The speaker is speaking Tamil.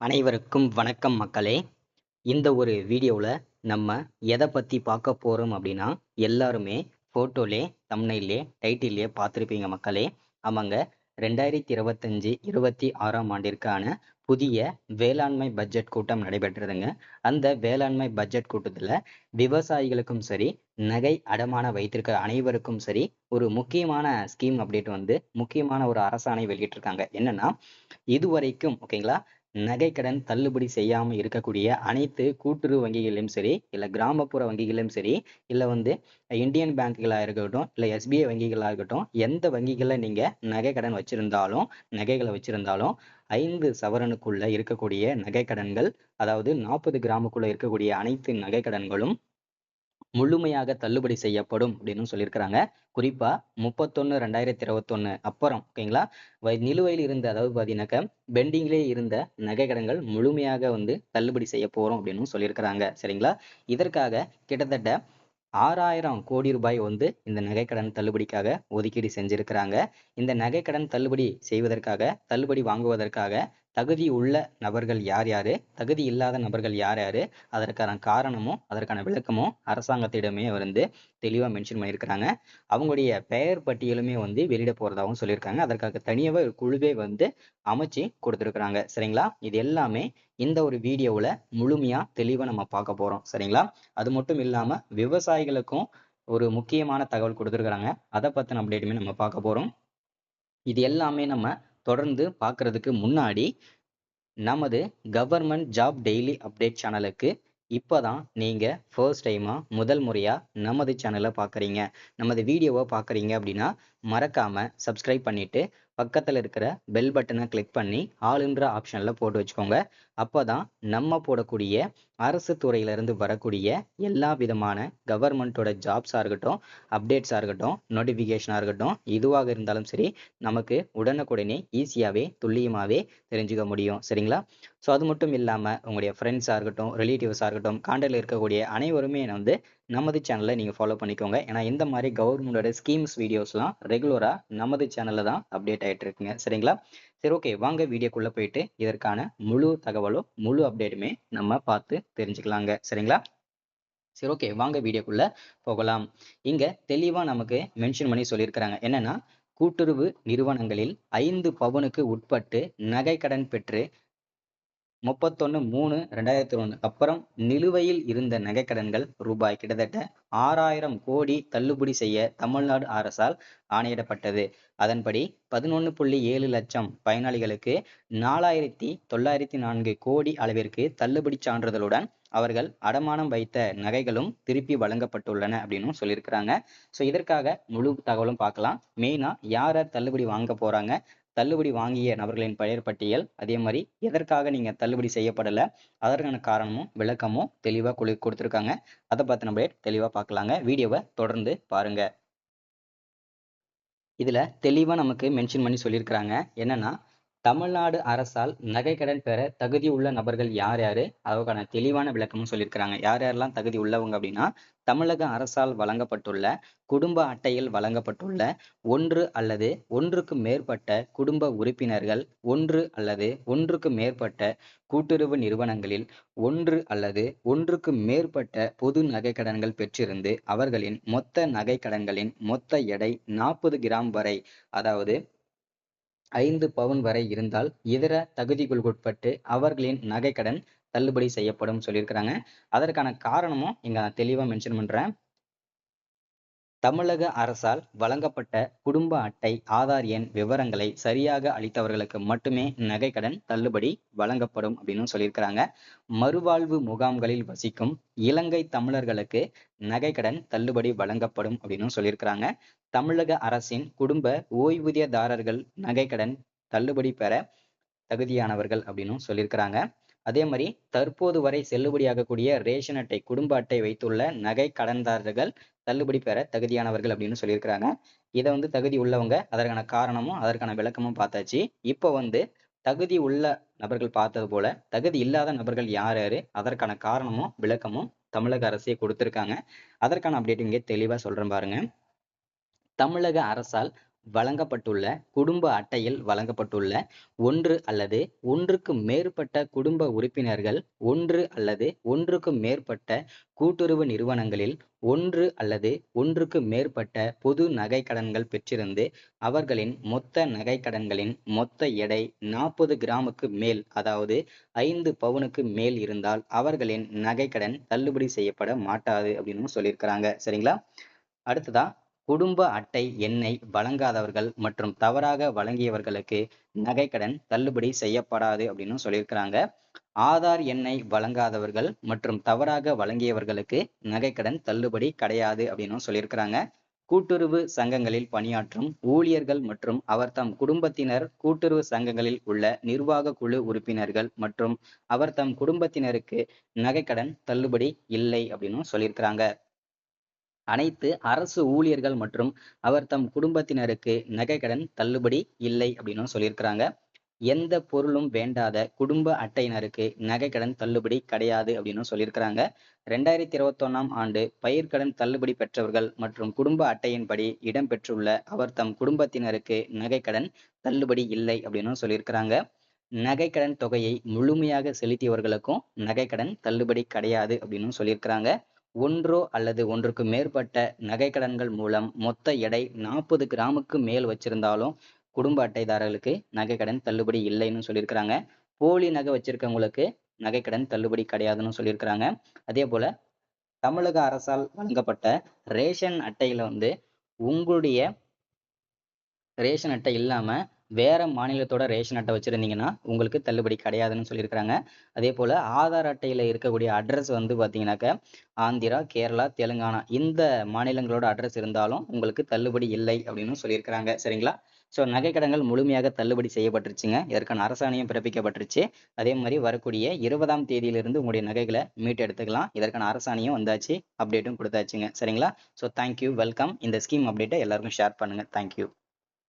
அனைவருக்கும் வணக்கம் மக்களே. இந்த ஒரு வீடியோவில் நம்ம எதை பற்றி பார்க்க போகிறோம் அப்படின்னா, எல்லாருமே ஃபோட்டோலே தம்ப்நெயிலே டைட்டிலே பார்த்துருப்பீங்க மக்களே. ஆமாங்க, 2025-26ஆம் ஆண்டிற்கான புதிய வேளாண்மை பட்ஜெட் கூட்டம் நடைபெற்றதுங்க. அந்த வேளாண்மை பட்ஜெட் கூட்டத்தில் விவசாயிகளுக்கும் சரி, நகை அடமான வைத்திருக்க அனைவருக்கும் சரி, ஒரு முக்கியமான ஸ்கீம் அப்டேட் வந்து முக்கியமான ஒரு அரசாணை வெளியிட்டிருக்காங்க. என்னன்னா, இதுவரைக்கும் ஓகேங்களா, நகைக்கடன் தள்ளுபடி செய்யாம இருக்கக்கூடிய அனைத்து கூட்டுறவு வங்கிகளிலும் சரி, இல்ல கிராமப்புற வங்கிகளிலும் சரி, இல்ல வந்து இந்தியன் பேங்குகளா இருக்கட்டும், இல்ல SBI வங்கிகளா இருக்கட்டும், எந்த வங்கிகள்ல நீங்க நகைக்கடன் வச்சிருந்தாலும், நகைகளை வச்சிருந்தாலும் 5 சவரனுக்குள்ள இருக்கக்கூடிய நகைக்கடன்கள், அதாவது 40 கிராமுக்குள்ள இருக்கக்கூடிய அனைத்து நகைக்கடன்களும் முழுமையாக தள்ளுபடி செய்யப்படும் அப்படின்னு சொல்லியிருக்கிறாங்க. குறிப்பா 31/2021 அப்புறம் ஓகேங்களா, நிலுவையில் இருந்த, அதாவது பாத்தீங்கன்னாக்க பெண்டிங்லேயே இருந்த நகைக்கடன்கள் முழுமையாக வந்து தள்ளுபடி செய்ய போறோம் அப்படின்னு சொல்லியிருக்கிறாங்க. சரிங்களா, இதற்காக கிட்டத்தட்ட 6,000 கோடி ரூபாய் வந்து இந்த நகைக்கடன் தள்ளுபடிக்காக ஒதுக்கீடு செஞ்சிருக்கிறாங்க. இந்த நகைக்கடன் தள்ளுபடி செய்வதற்காக, தள்ளுபடி வாங்குவதற்காக தகுதி உள்ள நபர்கள் யார் யாரு, தகுதி இல்லாத நபர்கள் யார் யாரு, அதற்கான காரணமும் அதற்கான விளக்கமும் அரசாங்கத்திடமே வந்து தெளிவா மென்ஷன் பண்ணியிருக்கிறாங்க. அவங்களுடைய பெயர் பட்டியலுமே வந்து வெளியிட போறதாகவும் சொல்லியிருக்காங்க. அதற்காக தனியாவே ஒரு குழுவே வந்து அமைச்சு கொடுத்துருக்குறாங்க. சரிங்களா, இது எல்லாமே இந்த ஒரு வீடியோவில் முழுமையா தெளிவா நம்ம பார்க்க போறோம். சரிங்களா, அது மட்டும் இல்லாம விவசாயிகளுக்கும் ஒரு முக்கியமான தகவல் கொடுத்துருக்குறாங்க. அதை பத்தின அப்டேட்டுமே நம்ம பார்க்க போறோம். இது எல்லாமே நம்ம தொடர்ந்து பார்க்கறதுக்கு முன்னாடி நமது கவர்மெண்ட் ஜாப் டெய்லி அப்டேட் சேனலுக்கு இப்பதான் நீங்க ஃபர்ஸ்ட் டைமா முதல் முறையா நமது சேனலை பார்க்குறீங்க, நமது வீடியோவை பார்க்குறீங்க அப்படின்னா மறக்காம சப்ஸ்கிரைப் பண்ணிட்டு பக்கத்தில் இருக்கிற பெல் பட்டனை கிளிக் பண்ணி ஆளுன்ற ஆப்ஷனில் போட்டு வச்சுக்கோங்க. அப்போதான் நம்ம போடக்கூடிய அரசு துறையிலிருந்து வரக்கூடிய எல்லா விதமான கவர்மெண்ட்டோட ஜாப்ஸாக இருக்கட்டும், அப்டேட்ஸாக இருக்கட்டும், நோட்டிஃபிகேஷனாக இருக்கட்டும், இதுவாக இருந்தாலும் சரி, நமக்கு உடனுக்குடனே ஈஸியாகவே துல்லியமாகவே தெரிஞ்சுக்க முடியும். சரிங்களா, ஸோ அது மட்டும் இல்லாமல் உங்களுடைய ஃப்ரெண்ட்ஸாக இருக்கட்டும், ரிலேட்டிவ்ஸாக இருக்கட்டும், காண்டக்டில் இருக்கக்கூடிய அனைவருமே வந்து நமது சேனலை நீங்கள் ஃபாலோ பண்ணிக்கோங்க. ஏன்னா இந்த மாதிரி கவர்மெண்டோட ஸ்கீம்ஸ் வீடியோஸ்லாம் ரெகுலராக நமது சேனலில் தான் அப்டேட் ஆகிட்டு இருக்குங்க. சரிங்களா, சரி, ஓகே, வாங்க வீடியோக்குள்ளே போயிட்டு இதற்கான முழு தகவலும் முழு அப்டேட்டுமே நம்ம பார்த்து தெரிஞ்சுக்கலாங்க. சரிங்களா, சரி, ஓகே, வாங்க வீடியோக்குள்ள போகலாம். இங்க தெளிவா நமக்கு மென்ஷன் பண்ணி சொல்லியிருக்கிறாங்க. என்னன்னா, கூட்டுறவு நிறுவனங்களில் 5 பவுனுக்கு உட்பட்டு நகைக்கடன் பெற்று 31/3/2001 அப்புறம் நிலுவையில் இருந்த நகைக்கடன்கள் ரூபாய் கிட்டத்தட்ட 6,000 கோடி தள்ளுபடி செய்ய தமிழ்நாடு அரசால் ஆணையிடப்பட்டது. அதன்படி 11.7 லட்சம் பயனாளிகளுக்கு 4,904 கோடி அளவிற்கு தள்ளுபடி சான்றிதழுடன் அவர்கள் அடமானம் வைத்த நகைகளும் திருப்பி வழங்கப்பட்டுள்ளன அப்படின்னு சொல்லியிருக்கிறாங்க. ஸோ இதற்காக முழு தகவலும் பார்க்கலாம். மெயினா யார் தள்ளுபடி வாங்க போறாங்க, தள்ளுபடி வாங்கிய நபர்களின் பெயர் பட்டியல், அதே மாதிரி எதற்காக நீங்க தள்ளுபடி செய்யப்படல, அதற்கான காரணமும் விளக்கமும் தெளிவா கொடுத்துருக்காங்க. அதை பத்தி நம்ம தெளிவா பார்க்கலாங்க. வீடியோவை தொடர்ந்து பாருங்க. இதுல தெளிவா நமக்கு மென்ஷன் பண்ணி சொல்லியிருக்கிறாங்க. என்னன்னா, தமிழ்நாடு அரசால் நகைக்கடன் பெற தகுதி உள்ள நபர்கள் யார் யாரு, அதற்கான தெளிவான விளக்கமும் சொல்லியிருக்கிறாங்க. யார் யாரெல்லாம் தகுதி உள்ளவங்க அப்படின்னா, தமிழக அரசால் வழங்கப்பட்டுள்ள குடும்ப அட்டையில் வழங்கப்பட்டுள்ள 1 அல்லது 1க்கு மேற்பட்ட குடும்ப உறுப்பினர்கள், 1 அல்லது 1க்கு மேற்பட்ட கூட்டுறவு நிறுவனங்களில் 1 அல்லது 1க்கு மேற்பட்ட பொது நகைக்கடன்கள் பெற்றிருந்து அவர்களின் மொத்த நகைக்கடன்களின் மொத்த எடை 40 கிராம் வரை, அதாவது 5 பவுன் வரை இருந்தால் இதர தகுதிகளுக்குட்பட்டு அவர்களின் நகைக்கடன் தள்ளுபடி செய்யப்படும் சொல்லியிருக்கிறாங்க. அதற்கான காரணமும் இங்க நான் தெளிவா மென்ஷன் பண்றேன். தமிழக அரசால் வழங்கப்பட்ட குடும்ப அட்டை, ஆதார் எண் விவரங்களை சரியாக அளித்தவர்களுக்கு மட்டுமே நகைக்கடன் தள்ளுபடி வழங்கப்படும் அப்படின்னு சொல்லியிருக்கிறாங்க. மறுவாழ்வு முகாம்களில் வசிக்கும் இலங்கை தமிழர்களுக்கு நகைக்கடன் தள்ளுபடி வழங்கப்படும் அப்படின்னு சொல்லியிருக்கிறாங்க. தமிழக அரசின் குடும்ப ஓய்வூதியதாரர்கள் நகைக்கடன் தள்ளுபடி பெற தகுதியானவர்கள் அப்படின்னு சொல்லியிருக்கிறாங்க. அதே மாதிரி தற்போது வரை செல்லுபடியாகக்கூடிய ரேஷன் அட்டை, குடும்ப அட்டை வைத்துள்ள நகை கடன்தாரர்கள் தள்ளுபடி பெற தகுதியானவர்கள் அப்படின்னு சொல்லியிருக்கிறாங்க. இதை வந்து தகுதி உள்ளவங்க, அதற்கான காரணமும் அதற்கான விளக்கமும் பார்த்தாச்சு. இப்போ வந்து தகுதி உள்ள நபர்கள் பார்த்தது போல தகுதி இல்லாத நபர்கள் யார் யாரு, அதற்கான காரணமும் விளக்கமும் தமிழக அரசே கொடுத்திருக்காங்க. அதற்கான அப்டேட் இங்கே தெளிவா சொல்றேன் பாருங்க. தமிழக அரசால் வழங்கப்பட்டுள்ள குடும்ப அட்டையில் வழங்கப்பட்டுள்ள ஒன்று அல்லது ஒன்றுக்கு மேற்பட்ட குடும்ப உறுப்பினர்கள் ஒன்று அல்லது ஒன்றுக்கு மேற்பட்ட கூட்டுறவு நிறுவனங்களில் ஒன்று அல்லது ஒன்றுக்கு மேற்பட்ட பொது நகைக்கடன்கள் பெற்றிருந்து அவர்களின் மொத்த நகைக்கடன்களின் மொத்த எடை 40 கிராமுக்கு மேல், அதாவது 5 பவுனுக்கு மேல் இருந்தால் அவர்களின் நகைக்கடன் தள்ளுபடி செய்யப்பட மாட்டாது அப்படின்னு சொல்லியிருக்கிறாங்க. சரிங்களா? அடுத்ததா குடும்ப அட்டை எண்ணை வழங்காதவர்கள் மற்றும் தவறாக வழங்கியவர்களுக்கு நகைக்கடன் தள்ளுபடி செய்யப்படாது அப்படின்னு சொல்லியிருக்கிறாங்க. ஆதார் எண்ணை வழங்காதவர்கள் மற்றும் தவறாக வழங்கியவர்களுக்கு நகைக்கடன் தள்ளுபடி கிடையாது அப்படின்னு சொல்லியிருக்கிறாங்க. கூட்டுறவு சங்கங்களில் பணியாற்றும் ஊழியர்கள் மற்றும் அவர் தம் குடும்பத்தினர், கூட்டுறவு சங்கங்களில் உள்ள நிர்வாக குழு உறுப்பினர்கள் மற்றும் அவர் தம் குடும்பத்தினருக்கு நகைக்கடன் தள்ளுபடி இல்லை அப்படின்னு சொல்லியிருக்கிறாங்க. அனைத்து அரசு ஊழியர்கள் மற்றும் அவர் தம் குடும்பத்தினருக்கு நகைக்கடன் தள்ளுபடி இல்லை அப்படின்னு சொல்லியிருக்கிறாங்க. எந்த பொருளும் வேண்டாத குடும்ப அட்டையினருக்கு நகைக்கடன் தள்ளுபடி கிடையாது அப்படின்னு சொல்லியிருக்கிறாங்க. 2021ஆம் ஆண்டு பயிர்க்கடன் தள்ளுபடி பெற்றவர்கள் மற்றும் குடும்ப அட்டையின்படி இடம்பெற்றுள்ள அவர் தம் குடும்பத்தினருக்கு நகைக்கடன் தள்ளுபடி இல்லை அப்படின்னு சொல்லியிருக்கிறாங்க. நகைக்கடன் தொகையை முழுமையாக செலுத்தியவர்களுக்கும் நகைக்கடன் தள்ளுபடி கிடையாது அப்படின்னு சொல்லியிருக்கிறாங்க. ஒன்றோ அல்லது ஒன்றுக்கு மேற்பட்ட நகைக்கடன்கள் மூலம் மொத்த எடை 40 கிராமுக்கு மேல் வச்சிருந்தாலும் குடும்ப அட்டைதாரர்களுக்கு நகைக்கடன் தள்ளுபடி இல்லைன்னு சொல்லியிருக்கிறாங்க. போலி நகை வச்சிருக்கவங்களுக்கு நகைக்கடன் தள்ளுபடி கிடையாதுன்னு சொல்லியிருக்கிறாங்க. அதே போல தமிழக அரசால் வழங்கப்பட்ட ரேஷன் அட்டையில உங்களுடைய ரேஷன் அட்டை இல்லாம வேற மாநிலத்தோட ரேஷன் அட்டை வச்சிருந்தீங்கன்னா உங்களுக்கு தள்ளுபடி கிடையாதுன்னு சொல்லியிருக்கிறாங்க. அதே போல ஆதார் அட்டையில இருக்கக்கூடிய அட்ரஸ் பாத்தீங்கன்னாக்க ஆந்திரா, கேரளா, தெலுங்கானா இந்த மாநிலங்களோட அட்ரஸ் இருந்தாலும் உங்களுக்கு தள்ளுபடி இல்லை அப்படின்னு சொல்லியிருக்கிறாங்க. சரிங்களா? ஸோ நகைக்கடன்கள் முழுமையாக தள்ளுபடி செய்யப்பட்டுருச்சுங்க. இதற்கான அரசாணையும் பிறப்பிக்கப்பட்டுருச்சு. அதே மாதிரி வரக்கூடிய 20ஆம் தேதியிலிருந்து உங்களுடைய நகைகளை மீட்டு எடுத்துக்கலாம். இதற்கான அரசாணையும் வந்தாச்சு, அப்டேட்டும் கொடுத்தாச்சுங்க. சரிங்களா? So thank you, welcome. இந்த ஸ்கீம் அப்டேட்டை எல்லாருக்கும் ஷேர் பண்ணுங்க. தேங்க்யூ.